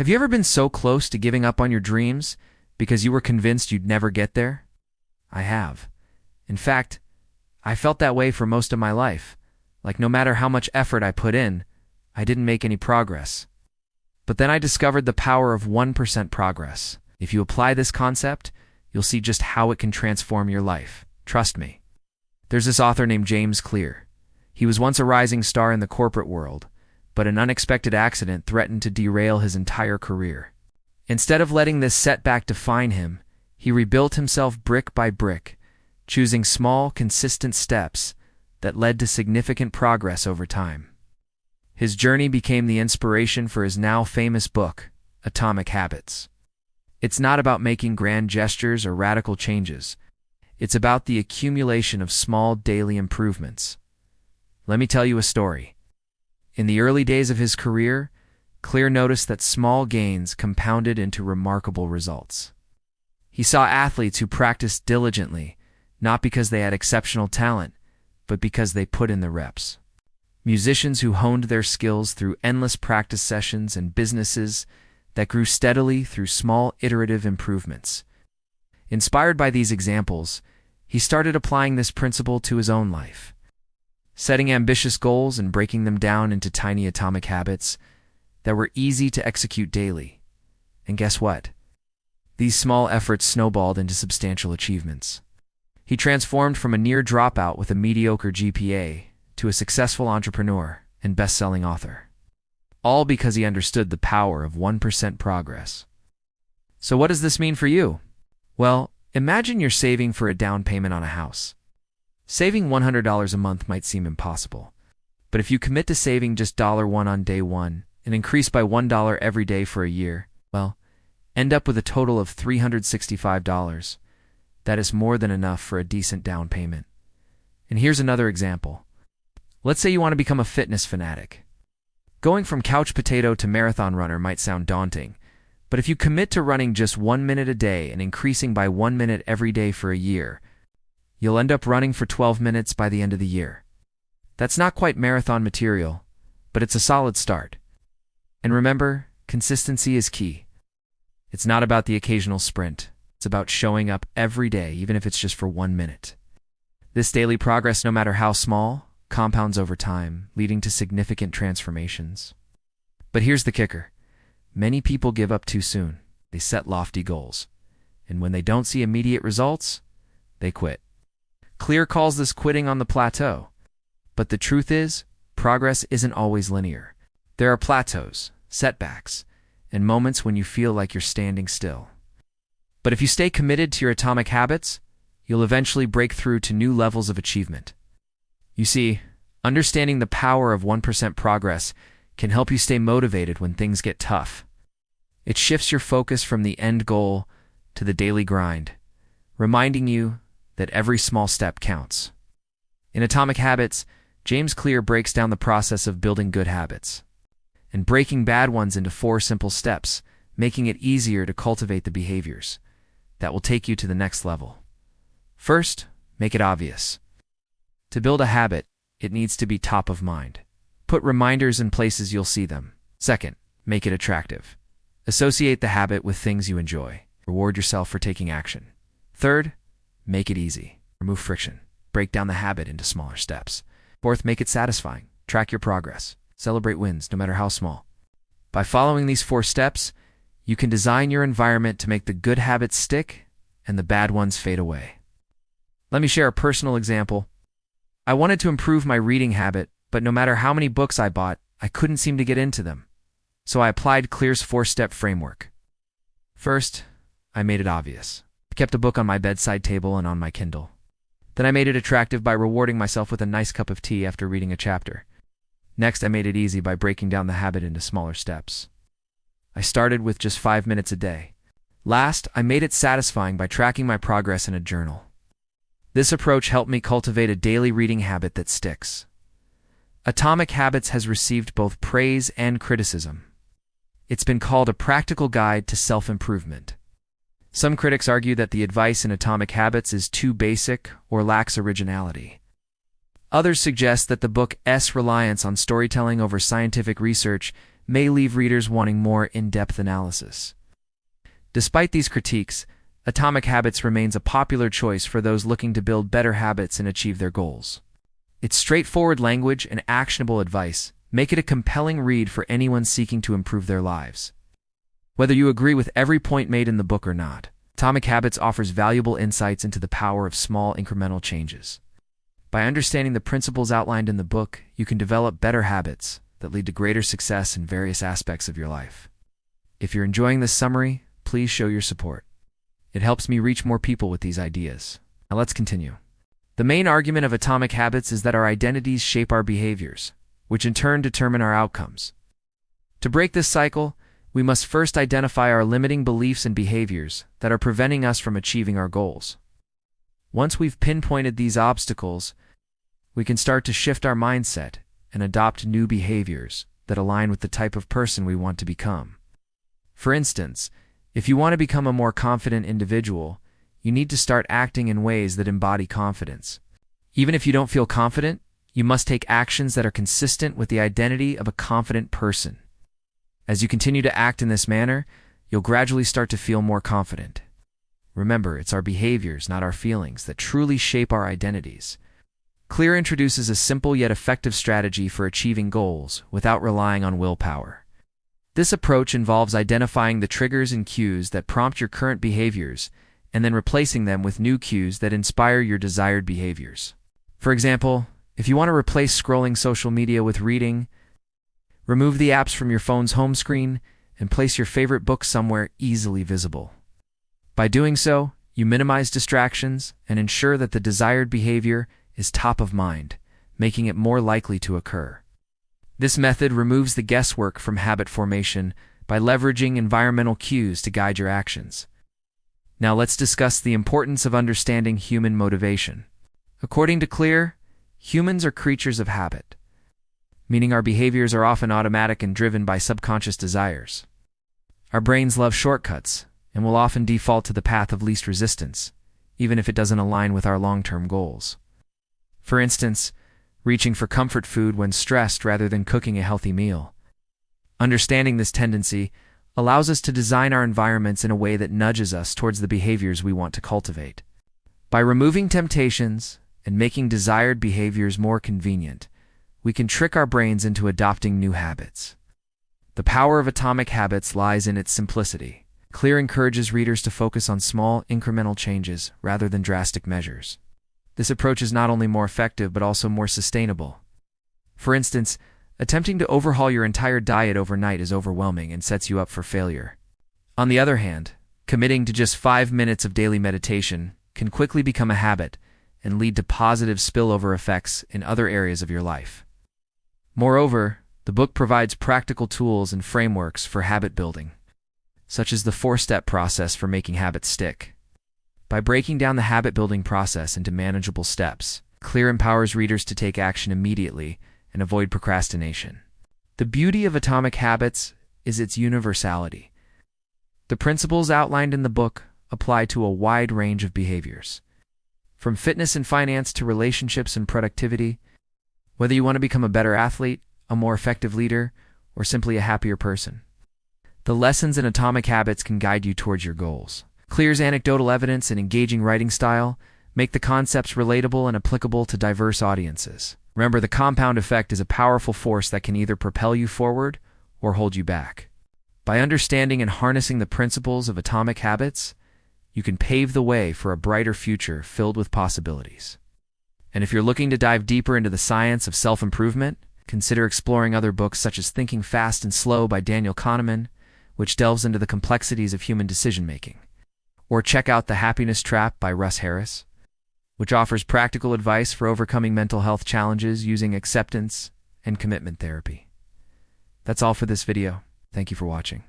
Have you ever been so close to giving up on your dreams because you were convinced you'd never get there? I have. In fact, I felt that way for most of my life. Like no matter how much effort I put in, I didn't make any progress. But then I discovered the power of 1% progress. If you apply this concept, you'll see just how it can transform your life. Trust me. There's this author named James Clear. He was once a rising star in the corporate world, but an unexpected accident threatened to derail his entire career. Instead of letting this setback define him, he rebuilt himself brick by brick, choosing small, consistent steps that led to significant progress over time. His journey became the inspiration for his now famous book, Atomic Habits. It's not about making grand gestures or radical changes. It's about the accumulation of small daily improvements. Let me tell you a story. In the early days of his career, Clear noticed that small gains compounded into remarkable results. He saw athletes who practiced diligently, not because they had exceptional talent, but because they put in the reps. Musicians who honed their skills through endless practice sessions, and businesses that grew steadily through small iterative improvements. Inspired by these examples, he started applying this principle to his own life, setting ambitious goals and breaking them down into tiny atomic habits that were easy to execute daily. And guess what? These small efforts snowballed into substantial achievements. He transformed from a near dropout with a mediocre GPA to a successful entrepreneur and best-selling author. All because he understood the power of 1% progress. So what does this mean for you? Well, imagine you're saving for a down payment on a house. Saving $100 a month might seem impossible, but if you commit to saving just $1 on day one and increase by $1 every day for a year, well, end up with a total of $365. That is more than enough for a decent down payment. And here's another example. Let's say you want to become a fitness fanatic. Going from couch potato to marathon runner might sound daunting, but if you commit to running just 1 minute a day and increasing by 1 minute every day for a year, you'll end up running for 12 minutes by the end of the year. That's not quite marathon material, but it's a solid start. And remember, consistency is key. It's not about the occasional sprint. It's about showing up every day, even if it's just for 1 minute. This daily progress, no matter how small, compounds over time, leading to significant transformations. But here's the kicker. Many people give up too soon. They set lofty goals. And when they don't see immediate results, they quit. Clear calls this quitting on the plateau. But the truth is, progress isn't always linear. There are plateaus, setbacks, and moments when you feel like you're standing still. But if you stay committed to your atomic habits, you'll eventually break through to new levels of achievement. You see, understanding the power of 1% progress can help you stay motivated when things get tough. It shifts your focus from the end goal to the daily grind, reminding you that every small step counts. In Atomic Habits, James Clear breaks down the process of building good habits and breaking bad ones into 4 simple steps, making it easier to cultivate the behaviors that will take you to the next level. First, make it obvious. To build a habit, it needs to be top of mind. Put reminders in places you'll see them. Second, make it attractive. Associate the habit with things you enjoy. Reward yourself for taking action. Third, make it easy. Remove friction. Break down the habit into smaller steps. Fourth, make it satisfying. Track your progress. Celebrate wins, no matter how small. By following these 4 steps, you can design your environment to make the good habits stick and the bad ones fade away. Let me share a personal example. I wanted to improve my reading habit, but no matter how many books I bought, I couldn't seem to get into them. So I applied Clear's 4-step framework. First, I made it obvious. I kept a book on my bedside table and on my Kindle. Then I made it attractive by rewarding myself with a nice cup of tea after reading a chapter. Next, I made it easy by breaking down the habit into smaller steps. I started with just 5 minutes a day. Last, I made it satisfying by tracking my progress in a journal. This approach helped me cultivate a daily reading habit that sticks. Atomic Habits has received both praise and criticism. It's been called a practical guide to self-improvement. Some critics argue that the advice in Atomic Habits is too basic or lacks originality. Others suggest that the book's reliance on storytelling over scientific research may leave readers wanting more in-depth analysis. Despite these critiques, Atomic Habits remains a popular choice for those looking to build better habits and achieve their goals. Its straightforward language and actionable advice make it a compelling read for anyone seeking to improve their lives. Whether you agree with every point made in the book or not, Atomic Habits offers valuable insights into the power of small incremental changes. By understanding the principles outlined in the book, you can develop better habits that lead to greater success in various aspects of your life. If you're enjoying this summary, please show your support. It helps me reach more people with these ideas. Now let's continue. The main argument of Atomic Habits is that our identities shape our behaviors, which in turn determine our outcomes. To break this cycle, we must first identify our limiting beliefs and behaviors that are preventing us from achieving our goals. Once we've pinpointed these obstacles, we can start to shift our mindset and adopt new behaviors that align with the type of person we want to become. For instance, if you want to become a more confident individual, you need to start acting in ways that embody confidence. Even if you don't feel confident, you must take actions that are consistent with the identity of a confident person. As you continue to act in this manner, you'll gradually start to feel more confident. Remember, it's our behaviors, not our feelings, that truly shape our identities. Clear introduces a simple yet effective strategy for achieving goals without relying on willpower. This approach involves identifying the triggers and cues that prompt your current behaviors and then replacing them with new cues that inspire your desired behaviors. For example, if you want to replace scrolling social media with reading, remove the apps from your phone's home screen and place your favorite book somewhere easily visible. By doing so, you minimize distractions and ensure that the desired behavior is top of mind, making it more likely to occur. This method removes the guesswork from habit formation by leveraging environmental cues to guide your actions. Now let's discuss the importance of understanding human motivation. According to Clear, humans are creatures of habit, meaning our behaviors are often automatic and driven by subconscious desires. Our brains love shortcuts and will often default to the path of least resistance, even if it doesn't align with our long-term goals. For instance, reaching for comfort food when stressed rather than cooking a healthy meal. Understanding this tendency allows us to design our environments in a way that nudges us towards the behaviors we want to cultivate. By removing temptations and making desired behaviors more convenient, we can trick our brains into adopting new habits. The power of Atomic Habits lies in its simplicity. Clear encourages readers to focus on small, incremental changes rather than drastic measures. This approach is not only more effective but also more sustainable. For instance, attempting to overhaul your entire diet overnight is overwhelming and sets you up for failure. On the other hand, committing to just 5 minutes of daily meditation can quickly become a habit and lead to positive spillover effects in other areas of your life. Moreover, the book provides practical tools and frameworks for habit building, such as the 4-step process for making habits stick. By breaking down the habit-building process into manageable steps, Clear empowers readers to take action immediately and avoid procrastination. The beauty of Atomic Habits is its universality. The principles outlined in the book apply to a wide range of behaviors. From fitness and finance to relationships and productivity, whether you want to become a better athlete, a more effective leader, or simply a happier person, the lessons in Atomic Habits can guide you towards your goals. Clear's anecdotal evidence and engaging writing style make the concepts relatable and applicable to diverse audiences. Remember, the compound effect is a powerful force that can either propel you forward or hold you back. By understanding and harnessing the principles of Atomic Habits, you can pave the way for a brighter future filled with possibilities. And if you're looking to dive deeper into the science of self-improvement, consider exploring other books such as Thinking Fast and Slow by Daniel Kahneman, which delves into the complexities of human decision-making. Or check out The Happiness Trap by Russ Harris, which offers practical advice for overcoming mental health challenges using acceptance and commitment therapy. That's all for this video. Thank you for watching.